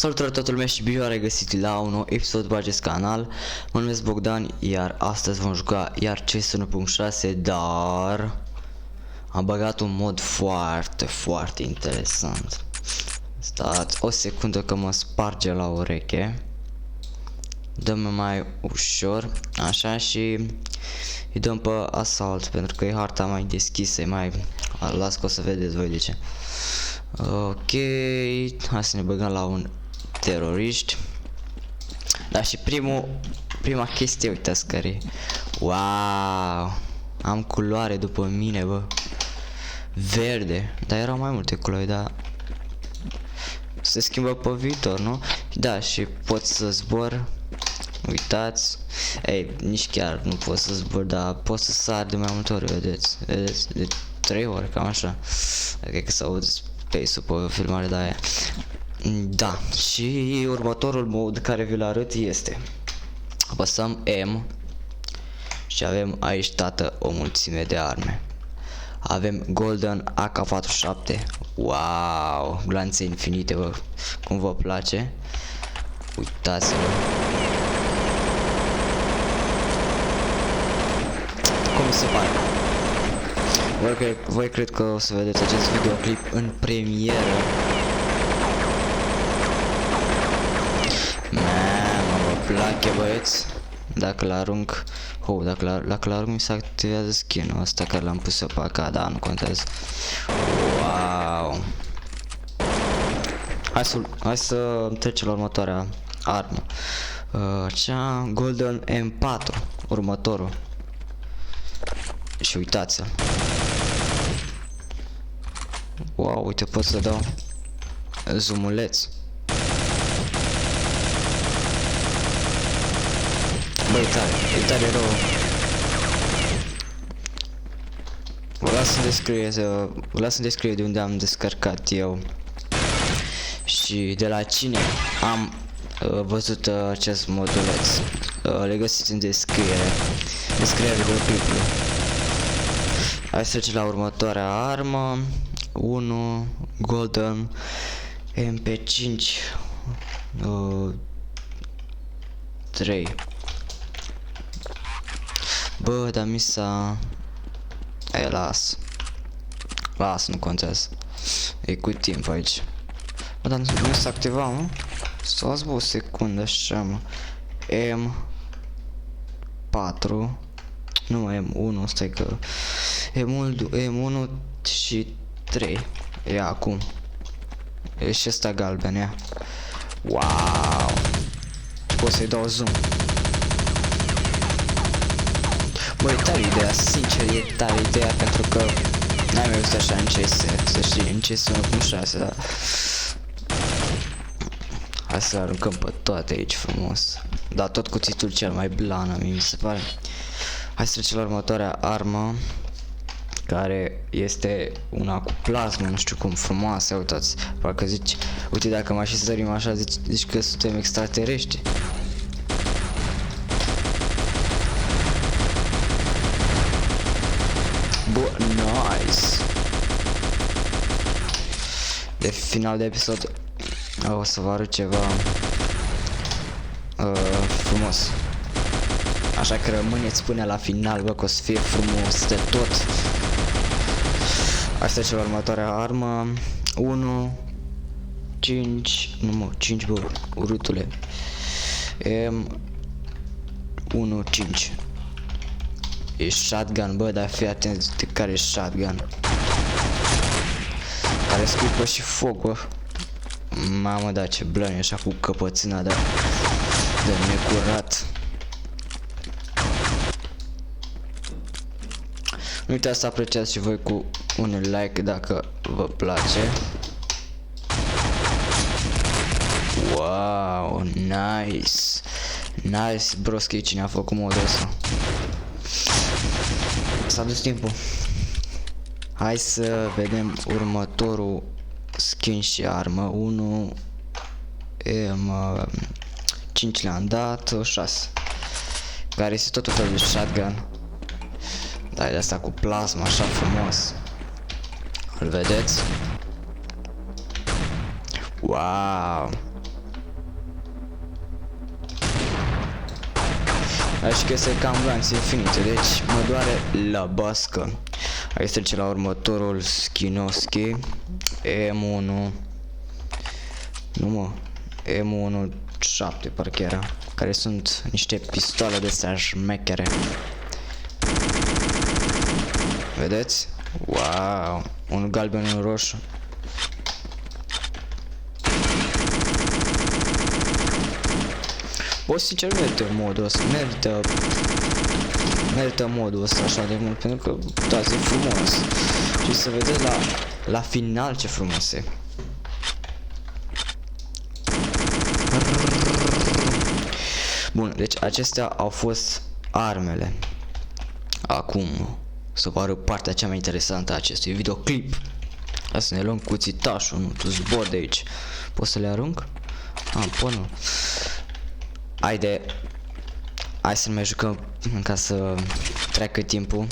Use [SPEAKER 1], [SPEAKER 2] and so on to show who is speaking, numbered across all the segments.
[SPEAKER 1] Salutare toată lumea și bine v-am regăsit la un nou episod pe acest canal. Mă numesc Bogdan, iar astăzi vom juca iar CS 1.6, dar am băgat un mod foarte interesant. Stați o secundă că mă sparge la ureche. Dăm mai ușor, așa, și îi dăm pe asalt pentru că e harta mai deschisă, e mai... Las că o să vedeți voi de ce. Ok, hai să ne băgăm la un teroriști. Da, și prima chestie, uitați care e. Wow, am culoare după mine, bă. Verde, dar erau mai multe culori, dar se schimbă pe viitor, nu? Da, și pot să zbor. Uitați. Ei, nici chiar nu pot să zbor, dar pot să sar de mai multe ori, vedeți? Vedeți? De 3 ori, cam așa. Cred că să aud space-ul pe filmare de aia. Da, și următorul mod care vi-l arăt este: apăsăm M și avem aici, tată, o mulțime de arme. Avem Golden AK-47. Wow, glanțe infinite, bă. Cum vă place? Uitați-vă. Cum se pare? Voi cred că o să vedeți acest videoclip în premieră. Mă place, băieți. Dacă l-arunc, dacă l-arunc mi se activează skin-ul ăsta care l-am pus pe acá, da, nu contează. Wow. Hai să trecem la următoarea armă. Cea Golden M4, următorul. Și uitați-l. Wow, uite, pot să dau zoomuleț. Bă, e tare rău. Vă las în descriere de unde am descărcat eu și de la cine am văzut acest moduleț. Le găsiți în descriere clipului. Hai să trecem la următoarea armă. 1 Golden MP5 3. Bă, dar mi s-a... Las, nu contează. E cu timp aici. Bă, dar nu s-a activat, mă? Stați, bă, o secundă, așa, mă. M4. Nu mai M1, stai că... M1 și 3. Ia acum. E și ăsta galben, ia. Wow. Pot să-i dau zoom. Bă, e tare ideea, sincer, e tare ideea, pentru că n-am mai văzut așa în CS, să știi, în CS 1.6, dar... Hai să aruncăm pe toate aici frumos. Dar tot cuțitul cel mai blană, mi se pare. Hai să trecem la următoarea armă, care este una cu plasmă, nu știu cum, frumoasă, uitați. Parcă zici, uite, dacă mai și sărim așa, zici că suntem extraterestri. Bă, nice. De final de episod o să vă arăt ceva frumos. Așa că rămâneți până la final, bă, că o să fie frumos de tot. Hai să trecem la următoarea armă. 1 5, nu mă, 5, bă, urâtule. M15. E shotgun, bă, dar fii atent de care e shotgun. Care scuipă și foc, bă. Mamă, da, ce blăni, așa cu căpățâna, da. De necurat. Nu uitați să apreciați și voi cu un like dacă vă place. Wow, nice. Nice, broski, cine a făcut modul ăsta? S-a dus timpul. Hai să vedem următorul skin și armă. 1 5 le-am dat, 6. Care este tot fel de shotgun. Da, e de asta cu plasma, așa frumos. Îl vedeți? Wow! Așa că este cam glanțe infinite, deci mă doare la bască. Hai să trecem la următorul Skinoski M1. Nu mă, M17 parcă era, care sunt niște pistoale de astea șmechere. Vedeți? Wow, un galben, un roșu. Bă, sincer, merită modul ăsta, merită modul ăsta așa de mult, pentru că, da, e frumos. Și să vedeți la final ce frumos e. Bun, deci acestea au fost armele. Acum să vă arăt partea cea mai interesantă a acestui videoclip. Hai să ne luăm cuțitașul, nu, tu zbor de aici. Pot să le arunc? Pot nu. Hai să ne mai jucăm ca să treacă timpul.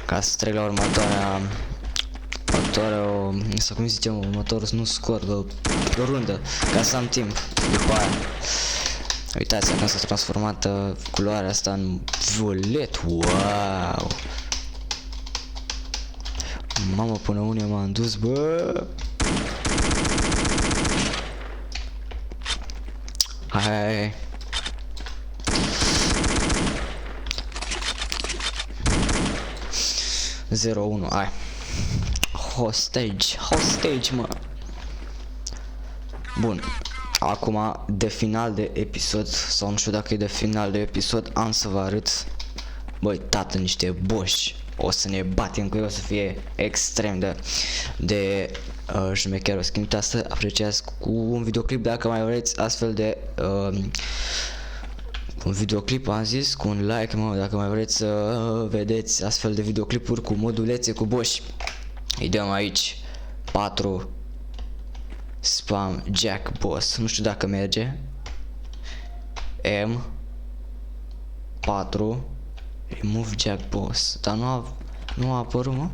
[SPEAKER 1] Ca să trec la următoarea, sau cum zicem, următorul, nu scor, rundă, ca să am timp după aia. Uitați, acum s-a transformat culoarea asta în violet, wow! Mamă, până unde m-am dus, bă! Hai! 0-1, hai! Hostage, mă! Bun, acum de final de episod, sau nu știu dacă e de final de episod, am să vă arăt, băi, tată, niște boși. O să ne batem cu ei, o să fie extrem de șmecher. O schimb să apreciați cu un videoclip dacă mai vreți astfel de un videoclip, am zis, cu un like, mă, dacă mai vreți să vedeți astfel de videoclipuri cu modulețe, cu boși. Îi dăm aici 4 spam Jack Boss, nu știu dacă merge. M 4 remove Jack Boss, dar nu a apărut, mă.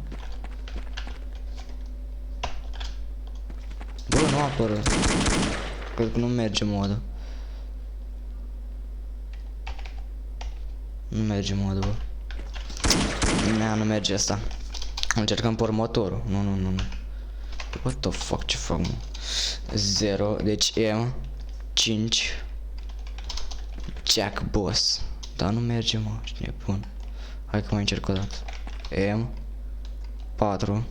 [SPEAKER 1] Bă, nu a apărut. Cred că nu merge modul. Nu merge modul, bă. Nu merge asta. Încercăm pe următorul. Nu. What the fuck, ce fac, mă? 0, deci M 5 Jack Boss. Dar nu merge, mă, ești nebun. Hai că mai încerc o dată. M 4.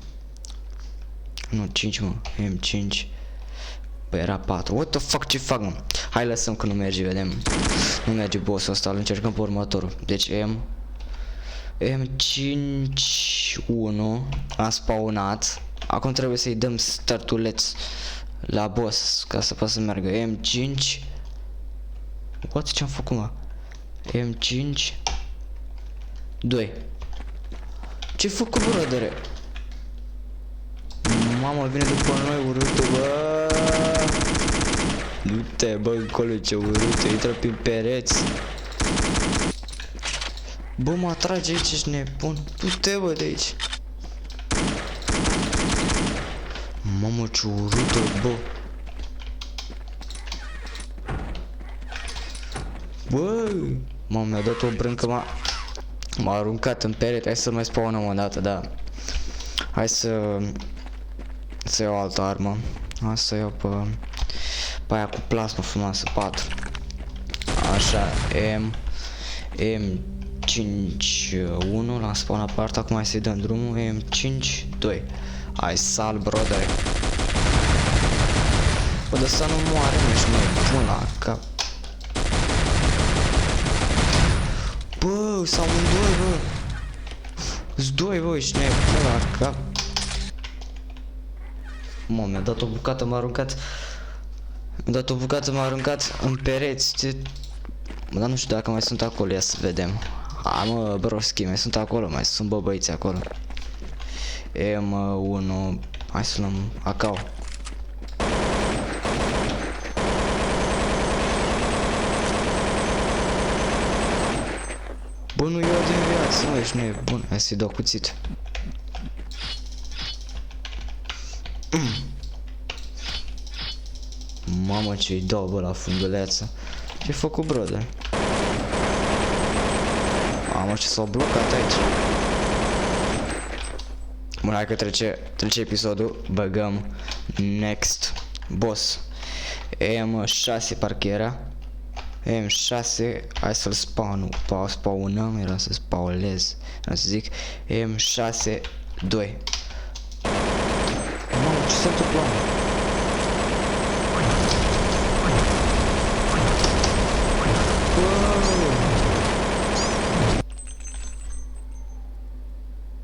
[SPEAKER 1] Nu, 5, mă. M5. Păi era 4. What the fuck, ce fac, mă? Hai, lăsăm că nu merge, vedem. Nu merge bossul ăsta, îl încercăm pe următorul. Deci M5 1 a spawnat. Acum trebuie să-i dăm startuleț la boss ca să poată să meargă. M5. What, ce-am făcut, mă? M5 2. Ce-ai făcut, brodere? Mama, vine după noi, urâtă, bă. Du-te, bă, încolo, ce urâtă, intră prin pereți. Bă, mă atrage aici, ești nebun. Du-te, bă, de aici. Mamă, ce urâtă, bă. Bă, mamă, mi-a dat o brâncă, m-a aruncat în perete. Hai să mai spawnăm o dată, da. Hai să iau altă armă. Hai să iau pe aia cu plasmă frumoasă, 4. Așa, M5-1 l-am spawnat pe arta, acum hai să-i dăm drumul. M5-2. Hai, sal, brother. Bă, de asta nu moare, mă, ești mai bun la cap. Bă, s-au doi, bă. S doi, bă, ești nebun la cap. Mă, mi-a dat o bucată, m-a aruncat. Mi-a dat o bucată, m-a aruncat în pereți. Mă, dar nu știu dacă mai sunt acolo, ia să vedem. Hai, mă, broski, mai sunt acolo, mai sunt băbăiți acolo. M1, hai să luăm acau. Bă, nu iau din viață, mă, ești nebun. Hai să-i dau cuțit. Mamă, ce-i dau, bă, la funduleață. Ce-ai făcut, brother? Mamă, ce s-au blocat aici. Bun, hai că trece episodul. Băgăm next boss. M6 parcă era. M6, hai să-l spawnăm, era să spawnez, era să zic M6 2. Mamă, ce se întâmplă?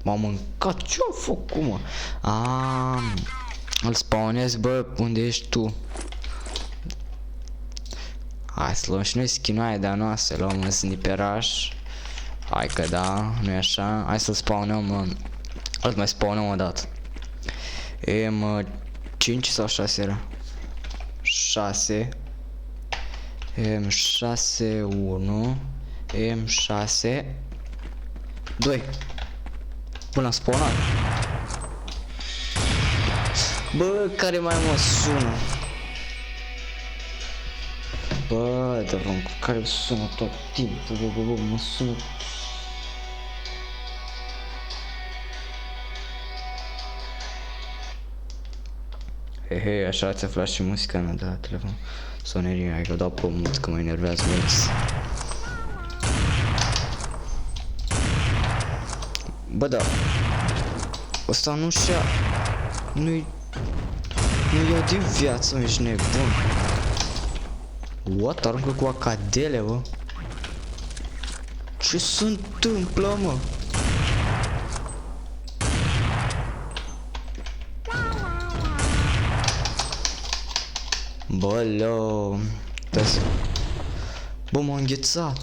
[SPEAKER 1] M-am mâncat, ce-am făcut, mă? Îl spawnez, bă, unde ești tu? Hai să luăm și noi skin-ul aia de-a noastră, luăm un sniperaș. Hai că da, nu-i așa? Hai să-l spawnăm, îl mai spawnăm o dată. M5 sau 6 era? 6 M6 1 M6 2. Până am spawnat. Bă, care mai mă sună? Bă, dar cu care sună tot timpul, bă, mă sună. He, așa ați aflat și muzica mea de la telefon. Soneria, hai că o dau pe mult, că mă enervează mulți. Bă, da. Ăsta nu și-a... Nu iau din viață, mă, ești nebun. What? Aruncă cu acadele, bă? Ce se întâmplă, mă? Bă, lo... Bă, m-a înghețat.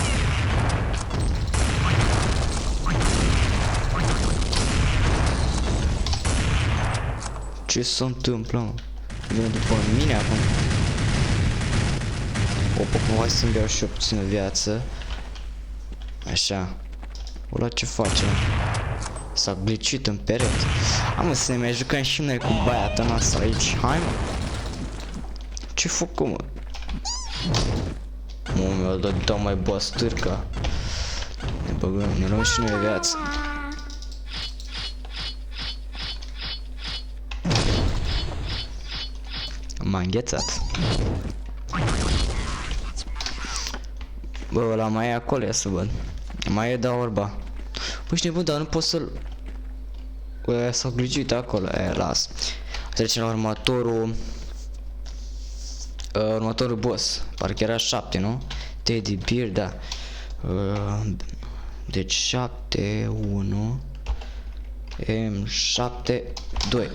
[SPEAKER 1] Ce se întâmplă, mă? Vine după mine acum. Opa, hai să-mi beau și eu puțină viață. Așa. Ăla ce face, mă? S-a glitchit în perete. Hai, mă, să ne mai jucăm și noi cu baiata noastră aici. Hai, mă. Ce făcut, mă? Mă, mi-a dat mai bastârca. Ne băgăm, ne luăm și noi viață. M-a înghețat. Bă, ăla mai e acolo, ia să văd. Mai e, da, orba. Păi, ești nebun, dar nu pot să-l... S-a glitchit acolo, las. Trecem la următorul... următorul boss. Parcă era 7, nu? Teddy Bear, da. Deci 7, 1... M7, 2.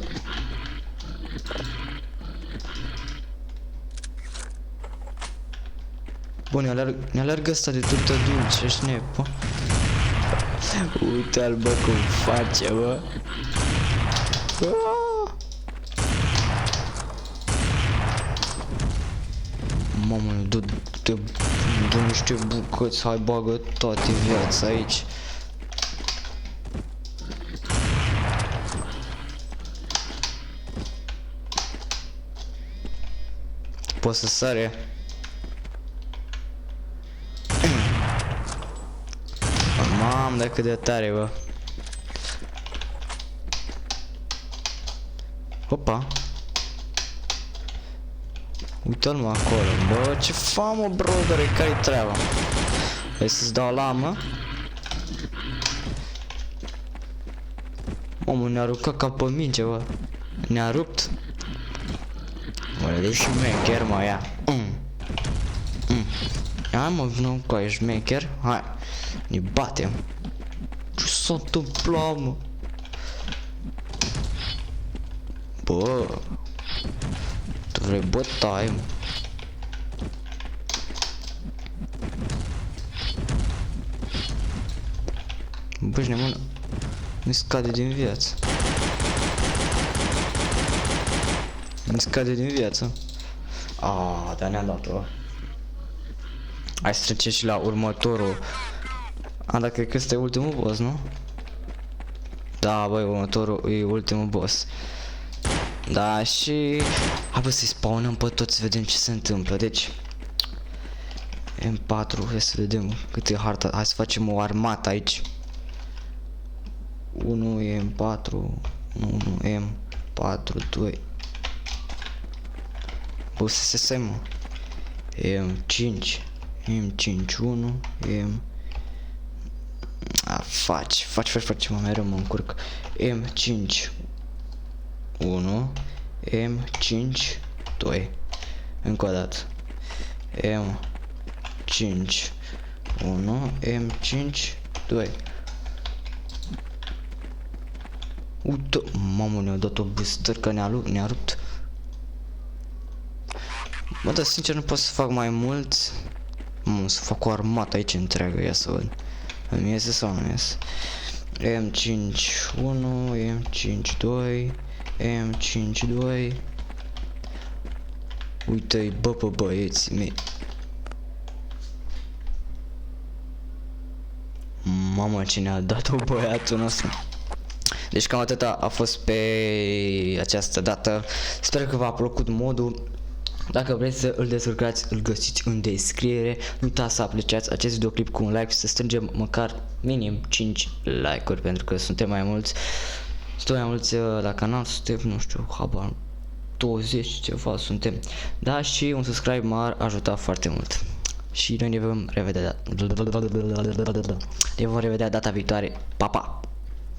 [SPEAKER 1] Bun, ne alergă ăsta de turtă dulce, ești nebun. Uite-l, bă, cum face, bă. Mamă, dă niște bucăți, hai, bagă toate viața aici. Poți să sare? Mamă, dar cât de tare, bă. Opa. Uite-l, mă, acolo. Bă, ce famă, brother, care-i treaba? Vrei să-ți dau lamă? Mamă, ne-a rupt ca pe minge, bă. Ne-a rupt. Mă, le dai șmecher, mă, ia. Hai, mă, vină cu aia, șmecher. Hai, ne batem. Ce s-a întâmplat, mă? Bă, tu vrei bătaie, mă? Bă, ești nebun, mi scade din viață. Mi scade din viață. Dar ne-a dat-o. Hai să trecem și la următorul. Dar cred că ăsta e ultimul boss, nu? Da, băi, următorul e ultimul boss. Da, și... Hai, bă, să-i spawnăm pe toți să vedem ce se întâmplă. Deci... M4, hai să vedem cât e harta. Hai să facem o armată aici. 1 M4, 1 M4, 2. O să se mă. M5, M5, 1, M... faci, mă, mereu mă încurc. M5, 1, M5, 2. Încă o dată. M5, 1, M5, 2. Uite, mamă, ne-a dat o booster că ne-a rupt. Mă, dar sincer nu pot să fac mai mult. Să fac o armată aici întreagă, ia să văd. Îmi iese sau nu iese? M5 1, M5 2, M5 2. Uite-i, bă, băieții mei. Mamă, ce ne-a dat-o băiatul nostru. Deci cam atâta a fost pe această dată. Sper că v-a plăcut modul. Dacă vreți să îl descărcați, îl găsiți în descriere. Nu uitați să apreciați acest videoclip cu un like, să strângem măcar minim 5 like-uri, pentru că suntem mai mulți. La canal, suntem, nu știu, habar 20 ceva suntem. Da, și un subscribe m-ar ajuta foarte mult. Și noi ne vom revedea data viitoare. Pa, pa!